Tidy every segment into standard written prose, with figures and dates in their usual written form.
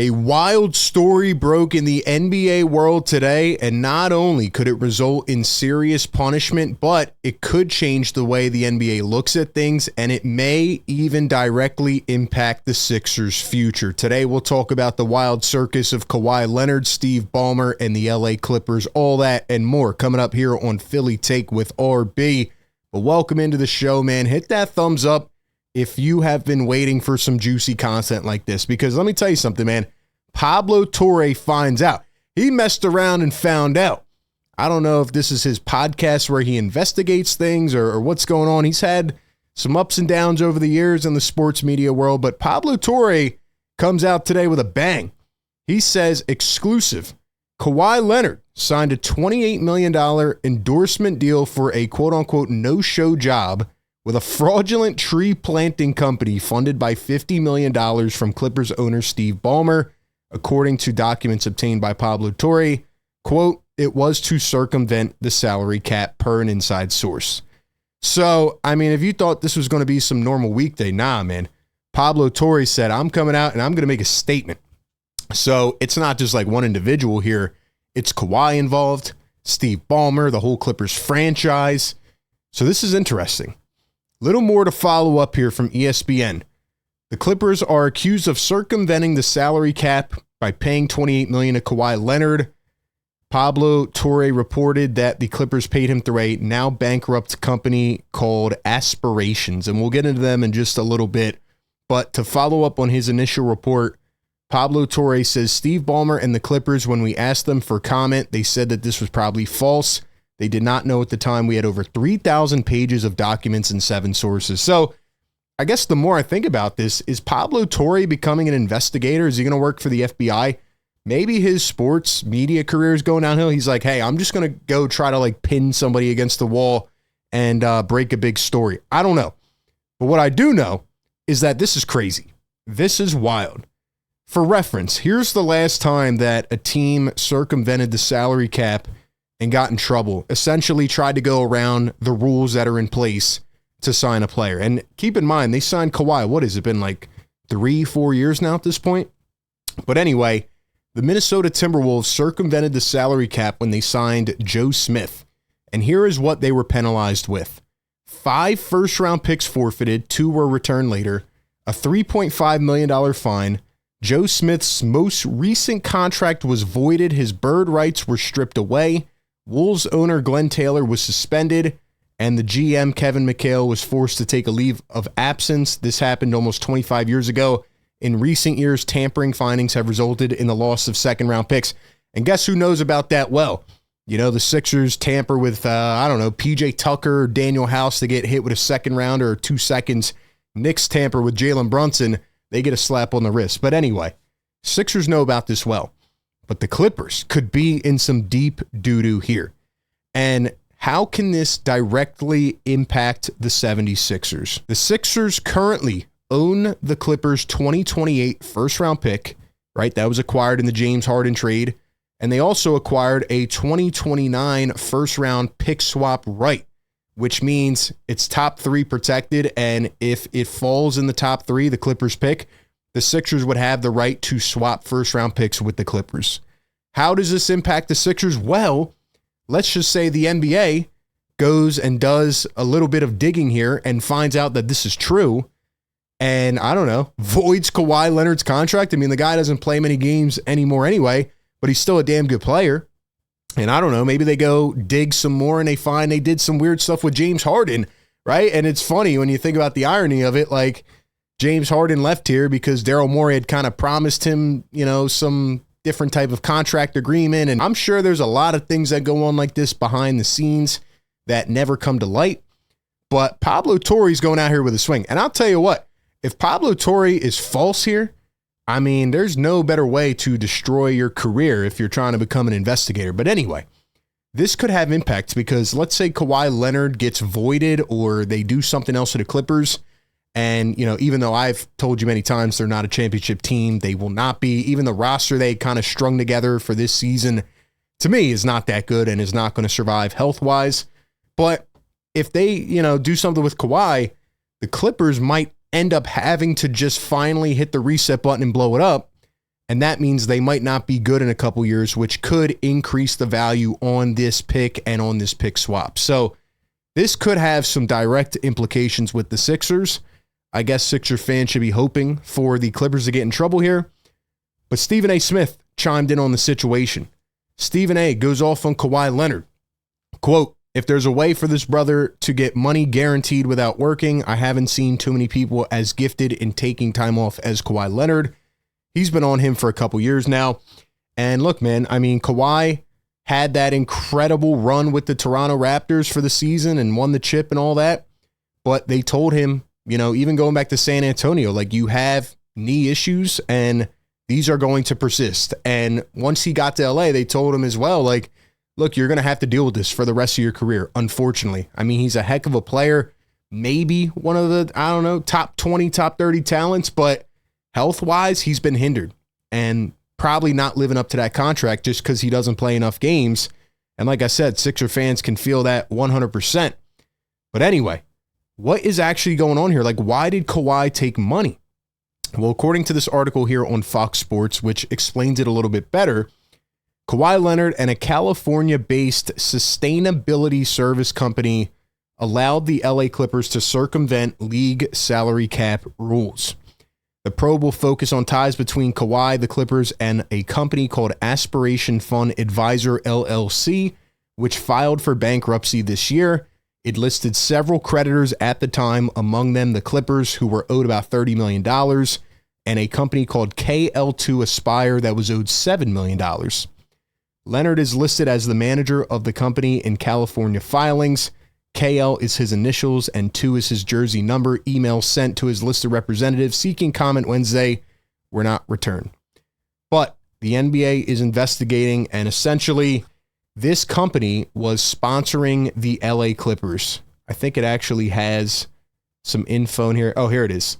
A wild story broke in the NBA world today, and not only could it result in serious punishment, but it could change the way the NBA looks at things, and it may even directly impact the Sixers' future. Today, we'll talk about the wild circus of Kawhi Leonard, Steve Ballmer, and the LA Clippers, all that and more coming up here on Philly Take with RB. But welcome into the show, man. Hit that thumbs up if you have been waiting for some juicy content like this, because let me tell you something, man. Pablo Torre finds out. He messed around and found out. I don't know if this is his podcast where he investigates things or what's going on. He's had some ups and downs over the years in the sports media world, but Pablo Torre comes out today with a bang. He says, exclusive, Kawhi Leonard signed a $28 million endorsement deal for a quote-unquote no-show job with a fraudulent tree planting company funded by $50 million from Clippers owner Steve Ballmer, according to documents obtained by Pablo Torre. Quote, it was to circumvent the salary cap per an inside source. So, I mean, if you thought this was going to be some normal weekday, nah, man. Pablo Torre said, I'm coming out and I'm going to make a statement. So it's not just like one individual here. It's Kawhi involved, Steve Ballmer, the whole Clippers franchise. So this is interesting. Little more to follow up here from ESPN. The Clippers are accused of circumventing the salary cap by paying $28 million to Kawhi Leonard. Pablo Torre reported that the Clippers paid him through a now bankrupt company called Aspirations, and we'll get into them in just a little bit. But to follow up on his initial report, Pablo Torre says Steve Ballmer and the Clippers, when we asked them for comment, they said that this was probably false. They did not know at the time we had over 3,000 pages of documents and 7 sources. So I guess the more I think about this, is Pablo Torre becoming an investigator? Is he going to work for the FBI? Maybe his sports media career is going downhill. He's like, hey, I'm just going to go try to like pin somebody against the wall and break a big story. I don't know. But what I do know is that this is crazy. This is wild. For reference, here's the last time that a team circumvented the salary cap and got in trouble, essentially tried to go around the rules that are in place to sign a player. And keep in mind, they signed Kawhi. What has it been, like 3-4 years now at this point? But anyway, the Minnesota Timberwolves circumvented the salary cap when they signed Joe Smith. And here is what they were penalized with. 5 first-round picks forfeited, 2 were returned later, a $3.5 million fine. Joe Smith's most recent contract was voided. His bird rights were stripped away. Wolves owner Glenn Taylor was suspended, and the GM Kevin McHale was forced to take a leave of absence. This happened almost 25 years ago. In recent years, tampering findings have resulted in the loss of second-round picks. And guess who knows about that well? You know, the Sixers tamper with, PJ Tucker or Daniel House to get hit with a second rounder or 2 seconds. Knicks tamper with Jalen Brunson. They get a slap on the wrist. But anyway, Sixers know about this well. But the Clippers could be in some deep doo-doo here. And how can this directly impact the 76ers? The Sixers currently own the Clippers' 2028 first-round pick, right? That was acquired in the James Harden trade. And they also acquired a 2029 first-round pick swap right, which means it's top 3 protected. And if it falls in the top 3, the Clippers pick, the Sixers would have the right to swap first-round picks with the Clippers. How does this impact the Sixers? Well, let's just say the NBA goes and does a little bit of digging here and finds out that this is true and, I don't know, voids Kawhi Leonard's contract. I mean, the guy doesn't play many games anymore anyway, but he's still a damn good player. And I don't know, maybe they go dig some more and they find they did some weird stuff with James Harden, right? And it's funny when you think about the irony of it, like James Harden left here because Daryl Morey had kind of promised him, you know, some different type of contract agreement. And I'm sure there's a lot of things that go on like this behind the scenes that never come to light. But Pablo Torre's going out here with a swing. And I'll tell you what, if Pablo Torre is false here, I mean, there's no better way to destroy your career if you're trying to become an investigator. But anyway, this could have impacts because let's say Kawhi Leonard gets voided or they do something else to the Clippers. And, you know, even though I've told you many times they're not a championship team, they will not be. Even the roster they kind of strung together for this season, to me, is not that good and is not going to survive health-wise. But if they, you know, do something with Kawhi, the Clippers might end up having to just finally hit the reset button and blow it up. And that means they might not be good in a couple years, which could increase the value on this pick and on this pick swap. So this could have some direct implications with the Sixers. I guess Sixer fans should be hoping for the Clippers to get in trouble here. But Stephen A. Smith chimed in on the situation. Stephen A. goes off on Kawhi Leonard. Quote, if there's a way for this brother to get money guaranteed without working, I haven't seen too many people as gifted in taking time off as Kawhi Leonard. He's been on him for a couple years now. And look, man, I mean, Kawhi had that incredible run with the Toronto Raptors for the season and won the chip and all that. But they told him, you know, even going back to San Antonio, like, you have knee issues and these are going to persist. And once he got to LA, they told him as well, like, look, you're going to have to deal with this for the rest of your career, unfortunately. I mean, he's a heck of a player, maybe one of the, I don't know, top 20, top 30 talents, but health-wise, he's been hindered and probably not living up to that contract just because he doesn't play enough games. And like I said, Sixer fans can feel that 100%. But anyway, what is actually going on here? Like, why did Kawhi take money? Well, according to this article here on Fox Sports, which explains it a little bit better, Kawhi Leonard and a California-based sustainability service company allowed the LA Clippers to circumvent league salary cap rules. The probe will focus on ties between Kawhi, the Clippers, and a company called Aspiration Fund Advisor LLC, which filed for bankruptcy this year. It listed several creditors at the time, among them the Clippers, who were owed about $30 million, and a company called KL2 Aspire that was owed $7 million. Leonard is listed as the manager of the company in California filings. KL is his initials and 2 is his jersey number. Email sent to his listed representative seeking comment Wednesday were not returned. But the NBA is investigating, and essentially this company was sponsoring the LA Clippers. I think it actually has some info in here. Oh, here it is.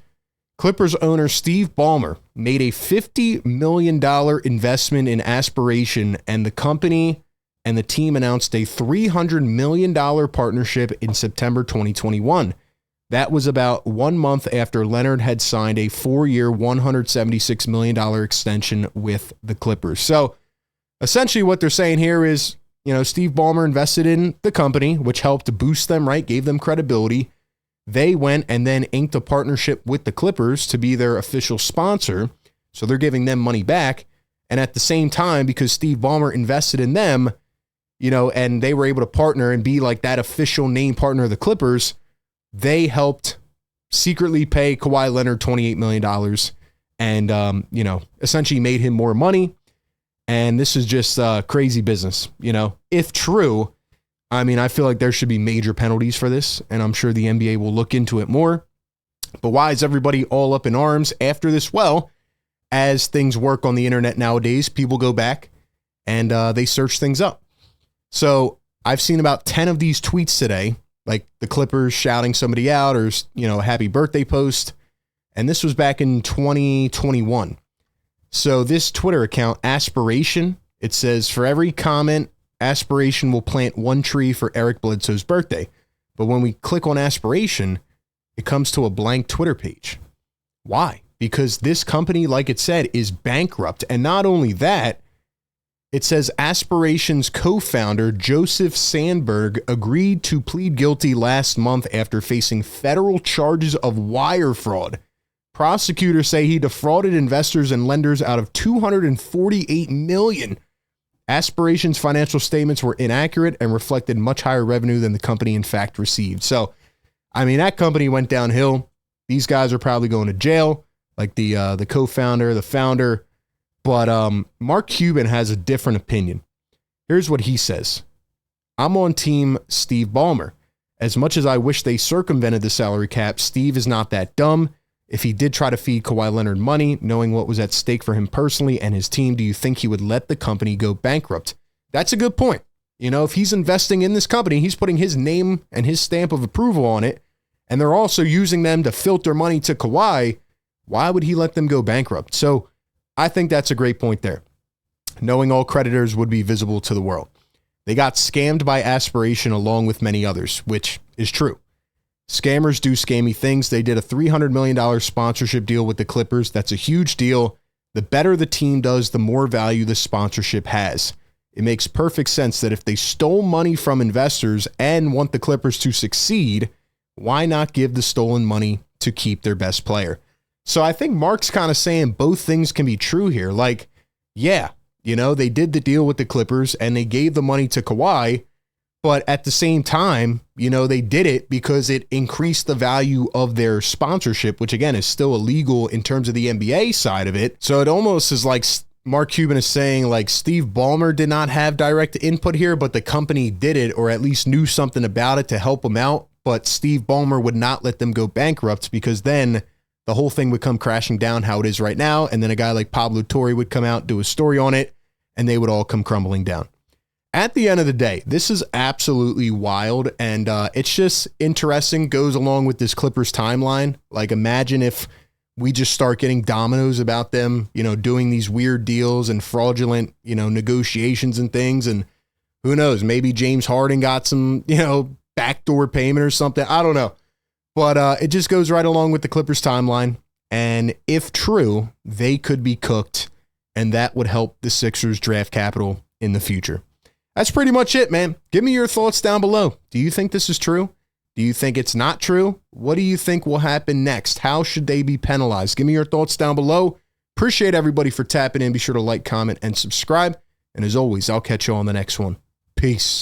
Clippers owner Steve Ballmer made a $50 million investment in Aspiration, and the company and the team announced a $300 million partnership in September 2021. That was about 1 month after Leonard had signed a 4-year, $176 million extension with the Clippers. So essentially what they're saying here is, you know, Steve Ballmer invested in the company, which helped boost them, right? Gave them credibility. They went and then inked a partnership with the Clippers to be their official sponsor. So they're giving them money back. And at the same time, because Steve Ballmer invested in them, you know, and they were able to partner and be like that official name partner of the Clippers, they helped secretly pay Kawhi Leonard $28 million and, you know, essentially made him more money. And this is just crazy business, you know, if true. I mean, I feel like there should be major penalties for this, and I'm sure the NBA will look into it more. But why is everybody all up in arms after this? Well, as things work on the internet nowadays, people go back and they search things up. So I've seen about 10 of these tweets today, like the Clippers shouting somebody out or, you know, a happy birthday post. And this was back in 2021. So this Twitter account, Aspiration, it says, for every comment, Aspiration will plant 1 tree for Eric Bledsoe's birthday. But when we click on Aspiration, it comes to a blank Twitter page. Why? Because this company, like it said, is bankrupt. And not only that, it says Aspiration's co-founder, Joseph Sandberg, agreed to plead guilty last month after facing federal charges of wire fraud. Prosecutors say he defrauded investors and lenders out of $248 million. Aspiration's financial statements were inaccurate and reflected much higher revenue than the company in fact received. So, I mean, that company went downhill. These guys are probably going to jail, like the co-founder, the founder. But Mark Cuban has a different opinion. Here's what he says. I'm on team Steve Ballmer. As much as I wish they circumvented the salary cap, Steve is not that dumb. If he did try to feed Kawhi Leonard money, knowing what was at stake for him personally and his team, do you think he would let the company go bankrupt? That's a good point. You know, if he's investing in this company, he's putting his name and his stamp of approval on it, and they're also using them to filter money to Kawhi. Why would he let them go bankrupt? So I think that's a great point there. Knowing all creditors would be visible to the world. They got scammed by Aspiration along with many others, which is true. Scammers do scammy things. They did a $300 million sponsorship deal with the Clippers. That's a huge deal. The better the team does, the more value the sponsorship has. It makes perfect sense that if they stole money from investors and want the Clippers to succeed, why not give the stolen money to keep their best player? So I think Mark's kind of saying both things can be true here. Like, yeah, you know, they did the deal with the Clippers and they gave the money to Kawhi, but at the same time, you know, they did it because it increased the value of their sponsorship, which again is still illegal in terms of the NBA side of it. So it almost is like Mark Cuban is saying, like, Steve Ballmer did not have direct input here, but the company did it, or at least knew something about it to help him out. But Steve Ballmer would not let them go bankrupt, because then the whole thing would come crashing down how it is right now. And then a guy like Pablo Torre would come out, do a story on it, and they would all come crumbling down. At the end of the day, this is absolutely wild, and it's just interesting, goes along with this Clippers timeline. Like, imagine if we just start getting dominoes about them, you know, doing these weird deals and fraudulent, you know, negotiations and things. And who knows, maybe James Harden got some, you know, backdoor payment or something. I don't know. But it just goes right along with the Clippers timeline. And if true, they could be cooked, and that would help the Sixers draft capital in the future. That's pretty much it, man. Give me your thoughts down below. Do you think this is true? Do you think it's not true? What do you think will happen next? How should they be penalized? Give me your thoughts down below. Appreciate everybody for tapping in. Be sure to like, comment, and subscribe. And as always, I'll catch you on the next one. Peace.